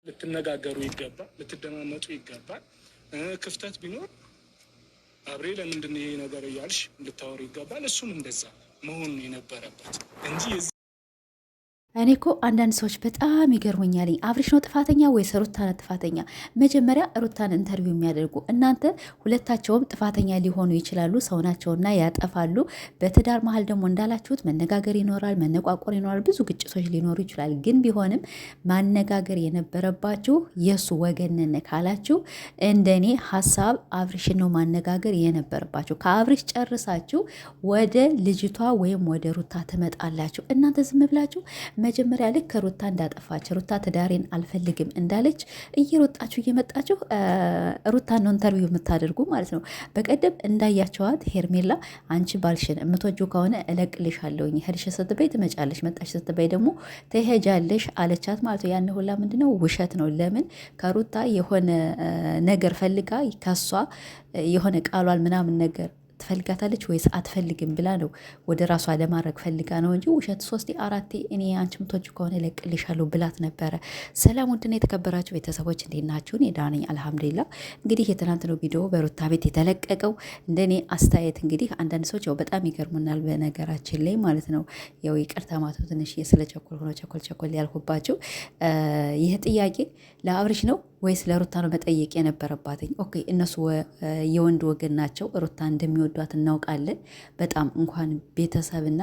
ልትነጋገሩ ይገባል፣ ልትደማመጡ ይገባል። ክፍተት ቢኖር አብሬ ለምንድን ነው ይሄ ነገር እያልሽ ልታወሩ ይገባል። እሱም እንደዛ መሆን የነበረበት እንጂ እኔ እኮ አንዳንድ ሰዎች በጣም ይገርሙኛል። አብርሽ ነው ጥፋተኛ ወይስ ሩታ ነው ጥፋተኛ? መጀመሪያ ሩታን ኢንተርቪው የሚያደርጉ እናንተ ሁለታቸውም ጥፋተኛ ሊሆኑ ይችላሉ፣ ሰው ናቸውና ያጠፋሉ። በትዳር መሀል ደግሞ እንዳላችሁት መነጋገር ይኖራል፣ መነቋቆር ይኖራል፣ ብዙ ግጭቶች ሊኖሩ ይችላል። ግን ቢሆንም ማነጋገር የነበረባችሁ የእሱ ወገንን ካላችሁ እንደኔ ሀሳብ አብርሽን ነው ማነጋገር የነበረባችሁ። ከአብርሽ ጨርሳችሁ ወደ ልጅቷ ወይም ወደ ሩታ ትመጣላችሁ። እናንተ ዝም ብላችሁ መጀመሪያ ልክ ሩታ እንዳጠፋች ሩታ ትዳሬን አልፈልግም እንዳለች እየሮጣችሁ እየመጣችሁ ሩታ ነው ኢንተርቪው የምታደርጉ ማለት ነው። በቀደም እንዳያቸዋት ሄርሜላ አንቺ ባልሽን የምትወጁ ከሆነ እለቅልሻለሁኝ፣ ሄድሽ ስትበይ ትመጫለሽ፣ መጣሽ ስትበይ ደግሞ ትሄጃለሽ አለቻት ማለት ነው። ያን ሁላ ምንድነው ውሸት ነው። ለምን ከሩታ የሆነ ነገር ፈልጋ ከሷ የሆነ ቃሏል ምናምን ነገር ትፈልጋታለች ወይስ አትፈልግም ብላ ነው ወደ ራሷ ለማድረግ ፈልጋ ነው እንጂ ውሸት 3 4 እኔ አንቺ ምቶች ከሆነ ለቅልሻለሁ ብላት ነበረ። ሰላም ውድና የተከበራችሁ ቤተሰቦች እንዴት ናችሁ? እኔ ደህና ነኝ አልሐምዱሊላህ። እንግዲህ የትናንት ነው ቪዲዮ በሩታ ቤት የተለቀቀው። እንደኔ አስተያየት እንግዲህ አንዳንድ ሰዎች ያው በጣም ይገርሙናል በነገራችን ላይ ማለት ነው። ያው ይቅርታ ማቶ ትንሽ ስለቸኮል ሆኖ ቸኮል ያልኩባችሁ ይህ ጥያቄ ለአብርሽ ነው ወይስ ለሩታ ነው መጠየቅ የነበረባትኝ? ኦኬ እነሱ የወንድ ወገን ናቸው። ሩታ እንደሚወዷት እናውቃለን። በጣም እንኳን ቤተሰብና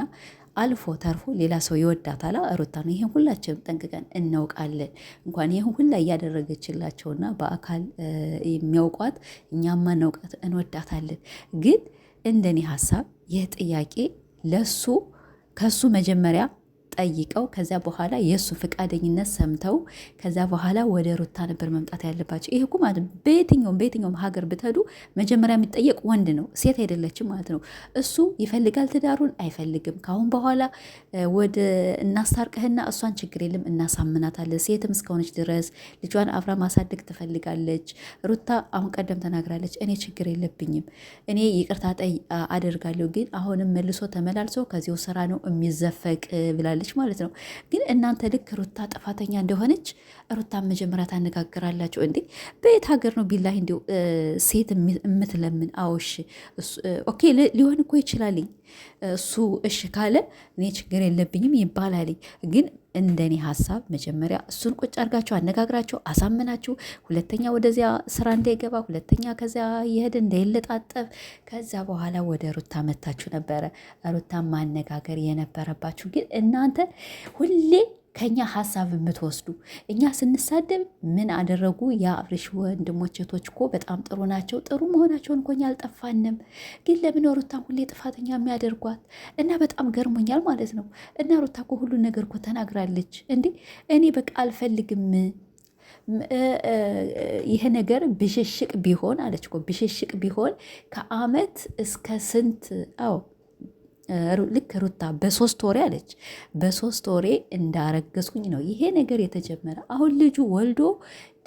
አልፎ ተርፎ ሌላ ሰው ይወዳታል ሩታ ነው። ይሄን ሁላችንም ጠንቅቀን እናውቃለን። እንኳን ይሄን ሁላ እያደረገችላቸውና በአካል የሚያውቋት እኛማ እናውቃት እንወዳታለን። ግን እንደኔ ሀሳብ ይህ ጥያቄ ለሱ ከሱ መጀመሪያ ጠይቀው ከዛ በኋላ የእሱ ፈቃደኝነት ሰምተው ከዛ በኋላ ወደ ሩታ ነበር መምጣት ያለባቸው። ይሄ እኮ ማለት በየትኛውም ሀገር ብትሄዱ መጀመሪያ የሚጠየቅ ወንድ ነው፣ ሴት አይደለችም ማለት ነው። እሱ ይፈልጋል ትዳሩን አይፈልግም። ካሁን በኋላ ወደ እናስታርቅህና እሷን ችግር የለም እናሳምናታለን። ሴትም እስከሆነች ድረስ ልጇን አብራ ማሳደግ ትፈልጋለች። ሩታ አሁን ቀደም ተናግራለች፣ እኔ ችግር የለብኝም፣ እኔ ይቅርታ አደርጋለሁ፣ ግን አሁንም መልሶ ተመላልሶ ከዚው ስራ ነው የሚዘፈቅ ብላለች ማለት ነው። ግን እናንተ ልክ ሩታ ጥፋተኛ እንደሆነች ሩታ መጀመሪያ ታነጋግራላችሁ እንዴ? በየት ሀገር ነው ቢላሂ እንዲሁ ሴት የምትለምን? አውሽ ኦኬ ሊሆን እኮ ይችላልኝ። እሱ እሺ ካለ እኔ ችግር የለብኝም ይባላልኝ። ግን እንደኔ ሀሳብ መጀመሪያ እሱን ቁጭ አድርጋችሁ አነጋግራችሁ አሳምናችሁ፣ ሁለተኛ ወደዚያ ስራ እንዳይገባ፣ ሁለተኛ ከዚያ የሄድ እንዳይለጣጠፍ፣ ከዛ በኋላ ወደ ሩታ መታችሁ ነበረ ሩታ ማነጋገር የነበረባችሁ። ግን እናንተ ሁሌ ከኛ ሀሳብ የምትወስዱ እኛ ስንሳደብ ምን አደረጉ? የአብርሽ ወንድሞች እህቶች እኮ በጣም ጥሩ ናቸው። ጥሩ መሆናቸውን እኮ እኛ አልጠፋንም። ግን ለምን ሩታን ሁሌ ጥፋተኛ የሚያደርጓት? እና በጣም ገርሞኛል ማለት ነው። እና ሩታ እኮ ሁሉን ነገር እኮ ተናግራለች። እንዴ እኔ በቃ አልፈልግም ይሄ ነገር ብሽሽቅ ቢሆን አለች እኮ ብሽሽቅ ቢሆን ከአመት እስከ ስንት ልክ ሩታ በ3 ወሬ አለች። በ3 ወሬ እንዳረገዝኩኝ ነው ይሄ ነገር የተጀመረ። አሁን ልጁ ወልዶ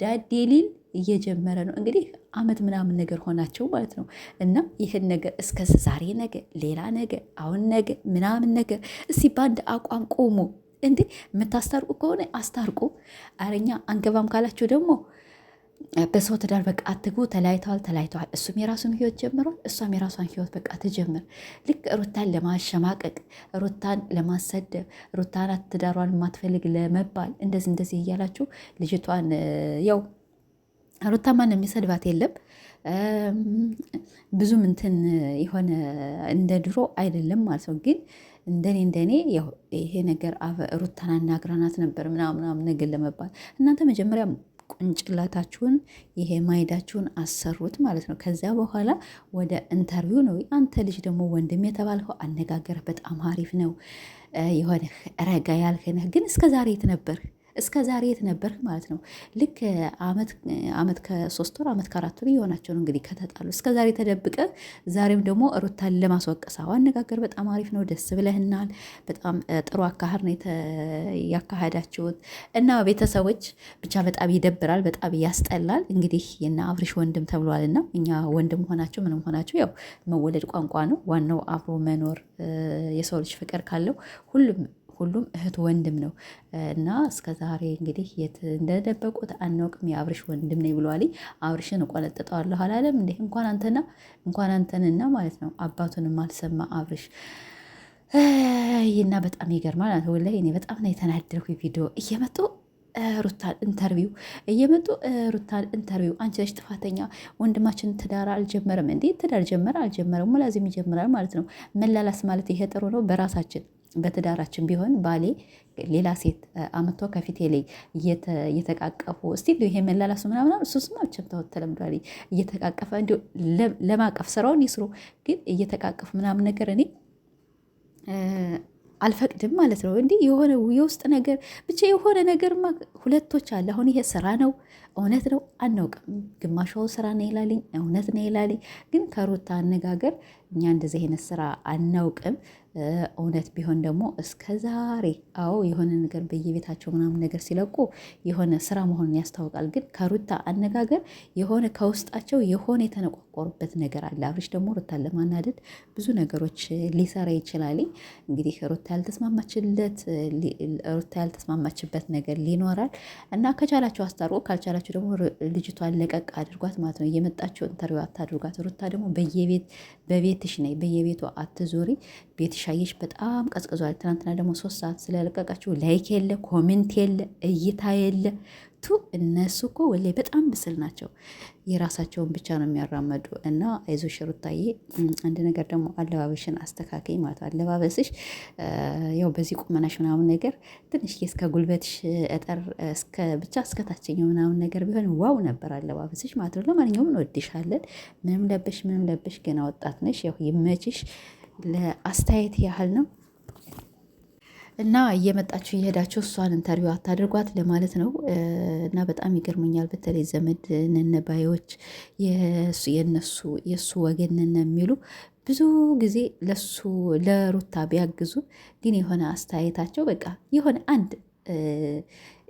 ዳዴሊል እየጀመረ ነው። እንግዲህ አመት ምናምን ነገር ሆናቸው ማለት ነው። እና ይህን ነገር እስከ ዛሬ ነገ ሌላ ነገ አሁን ነገ ምናምን ነገር እስቲ በአንድ አቋም ቆሙ። እንዴ የምታስታርቁ ከሆነ አስታርቁ። አረኛ አንገባም ካላችሁ ደግሞ በሰው ትዳር በቃ አትግቡ። ተለያይተዋል። እሱም የራሱን ህይወት ጀምሯል፣ እሷም የራሷን ህይወት በቃ ትጀምር። ልክ ሩታን ለማሸማቀቅ፣ ሩታን ለማሰደብ፣ ሩታን ትዳሯን የማትፈልግ ለመባል እንደዚህ እያላችሁ ልጅቷን ያው ሩታ ማን የሚሰድባት የለም። ብዙም እንትን የሆነ እንደ ድሮ አይደለም ማለት ነው። ግን እንደኔ ያው ይሄ ነገር ሩታን አናግረናት ነበር ምናምን ነገር ለመባል እናንተ መጀመሪያ ቁንጭላታችሁን ይሄ ማይዳችሁን አሰሩት ማለት ነው። ከዚያ በኋላ ወደ ኢንተርቪው ነው። አንተ ልጅ ደግሞ ወንድም የተባልከው አነጋገር በጣም አሪፍ ነው። የሆነ ረጋ ያልከነህ ግን እስከ ዛሬ የት ነበርክ? እስከ ዛሬ የት ነበርክ ማለት ነው። ልክ አመት ከ3 ወር አመት ከ4 ወር የሆናቸው ነው እንግዲህ ከተጣሉ። እስከ ዛሬ ተደብቀ ዛሬም ደግሞ ሩታን ለማስወቀሳው አነጋገር በጣም አሪፍ ነው። ደስ ብለህናል። በጣም ጥሩ አካሄድ ነው ያካሄዳችሁት። እና ቤተሰቦች ብቻ በጣም ይደብራል፣ በጣም ያስጠላል። እንግዲህ የና አብርሽ ወንድም ተብሏልና እኛ ወንድም ሆናችሁ ምንም ሆናችሁ ያው መወለድ ቋንቋ ነው። ዋናው አብሮ መኖር የሰው ልጅ ፍቅር ካለው ሁሉም እህት ወንድም ነው እና እስከ ዛሬ እንግዲህ የት እንደደበቁት አናውቅም። የአብርሽ ወንድም ነኝ ብለዋል። አብርሽን እቆነጥጠዋለሁ አላለም እንዴ? እንኳን አንተንና ማለት ነው አባቱንም አልሰማ አብርሽ እና በጣም ይገርማል። ወላሂ እኔ በጣም ነው የተናደርኩ። ቪዲዮ እየመጡ ሩታን ኢንተርቪው አንቺ ነሽ ጥፋተኛ፣ ወንድማችን ትዳር አልጀመረም እንዴ? ትዳር ጀመረ አልጀመረም ሙላዚም ይጀምራል ማለት ነው። መላላስ ማለት ይሄ ጥሩ ነው? በራሳችን በትዳራችን ቢሆን ባሌ ሌላ ሴት አምጥቶ ከፊቴ ላይ እየተቃቀፉ እስቲ ይሄ መላላሱ ምናምን እሱስማ ብቻም ተለምዷል። እየተቃቀፈ እንዲ ለማቀፍ ስራውን ይስሩ፣ ግን እየተቃቀፉ ምናምን ነገር እኔ አልፈቅድም ማለት ነው። እንዲህ የሆነ የውስጥ ነገር ብቻ የሆነ ነገርማ ሁለቶች አለ። አሁን ይሄ ስራ ነው እውነት ነው አናውቅም። ግማሹ ስራ ነው ይላልኝ፣ እውነት ነው ይላልኝ። ግን ከሩታ አነጋገር እኛ እንደዚህ አይነት ስራ አናውቅም። እውነት ቢሆን ደግሞ እስከ ዛሬ አዎ የሆነ ነገር በየቤታቸው ምናምን ነገር ሲለቁ የሆነ ስራ መሆኑን ያስታውቃል። ግን ከሩታ አነጋገር የሆነ ከውስጣቸው የሆነ የተነቋቆሩበት ነገር አለ። አብርሽ ደግሞ ሩታን ለማናደድ ብዙ ነገሮች ሊሰራ ይችላል። እንግዲህ ሩታ ያልተስማማችበት ነገር ሊኖራል እና ከቻላቸው አስታርቆ፣ ካልቻላቸው ደግሞ ልጅቷን ለቀቅ አድርጓት ማለት ነው። እየመጣቸው ኢንተርቪው አታድርጓት። ሩታ ደግሞ በቤትሽ ነይ፣ በየቤቱ አትዞሪ። ቤትሽ አየሽ በጣም ቀዝቅዟል። ትናንትና ደግሞ 3 ሰዓት ስለለቀቃችሁ ላይክ የለ፣ ኮሜንት የለ፣ እይታ የለ። እነሱ እኮ ወላሂ በጣም ብስል ናቸው። የራሳቸውን ብቻ ነው የሚያራመዱ እና አይዞሽ ሩታዬ። አንድ ነገር ደግሞ አለባበሽን አስተካከይ ማለት አለባበስሽ ያው በዚህ ቁመናሽ ምናምን ነገር ትንሽ እስከ ጉልበትሽ እጠር ብቻ እስከ ታችኛው ምናምን ነገር ቢሆን ዋው ነበር አለባበስሽ ማለት ነው። ለማንኛውም እንወድሻለን። ምንም ለበሽ ገና ወጣት ነሽ። ያው ይመችሽ። ለአስተያየት ያህል ነው እና እየመጣችሁ እየሄዳችሁ እሷን ኢንተርቪው አታድርጓት ለማለት ነው። እና በጣም ይገርመኛል። በተለይ ዘመድ ነነባዮች የእሱ ወገን ነን የሚሉ ብዙ ጊዜ ለሩታ ቢያግዙ ግን የሆነ አስተያየታቸው በቃ የሆነ አንድ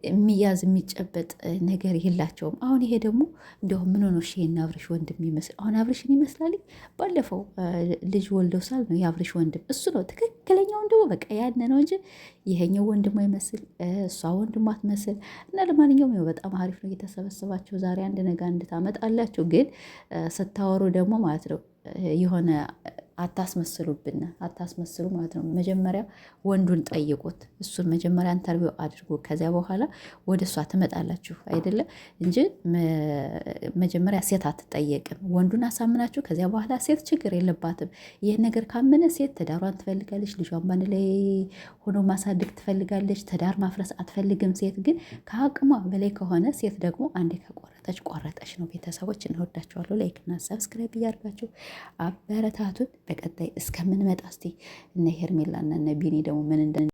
የሚያዝ የሚጨበጥ ነገር የላቸውም። አሁን ይሄ ደግሞ እንዲሁም ምን ሆኖ ይሄን አብርሽ ወንድም ይመስል አሁን አብርሽን ይመስላል። ባለፈው ልጅ ወልደው ሳል ነው የአብርሽ ወንድም እሱ ነው ትክክለኛ ወንድሙ። በቃ ያነ ነው እንጂ ይሄኛው ወንድሟ ይመስል እሷ ወንድሟ ትመስል እና ለማንኛውም ነው በጣም አሪፍ ነው። እየተሰበሰባችሁ ዛሬ አንድ ነገር እንድታመጣላችሁ ግን ስታወሩ ደግሞ ማለት ነው የሆነ አታስመስሉ ማለት ነው። መጀመሪያ ወንዱን ጠይቁት። እሱን መጀመሪያ ኢንተርቪው አድርጎ ከዚያ በኋላ ወደ እሷ ትመጣላችሁ አይደለ እንጂ መጀመሪያ ሴት አትጠየቅም። ወንዱን አሳምናችሁ ከዚያ በኋላ ሴት ችግር የለባትም። ይህን ነገር ካመነ ሴት ትዳሯን ትፈልጋለች፣ ልጇን ባንድ ላይ ሆኖ ማሳደግ ትፈልጋለች። ትዳር ማፍረስ አትፈልግም። ሴት ግን ከአቅሟ በላይ ከሆነ ሴት ደግሞ አንዴ ቆረጠች ነው። ቤተሰቦች እንወዳችኋለሁ። ላይክና ሰብስክራይብ እያደርጋችሁ አበረታቱን። በቀጣይ እስከምንመጣ እስቲ እነ ሄርሜላና እነ ቢኒ ደግሞ ምን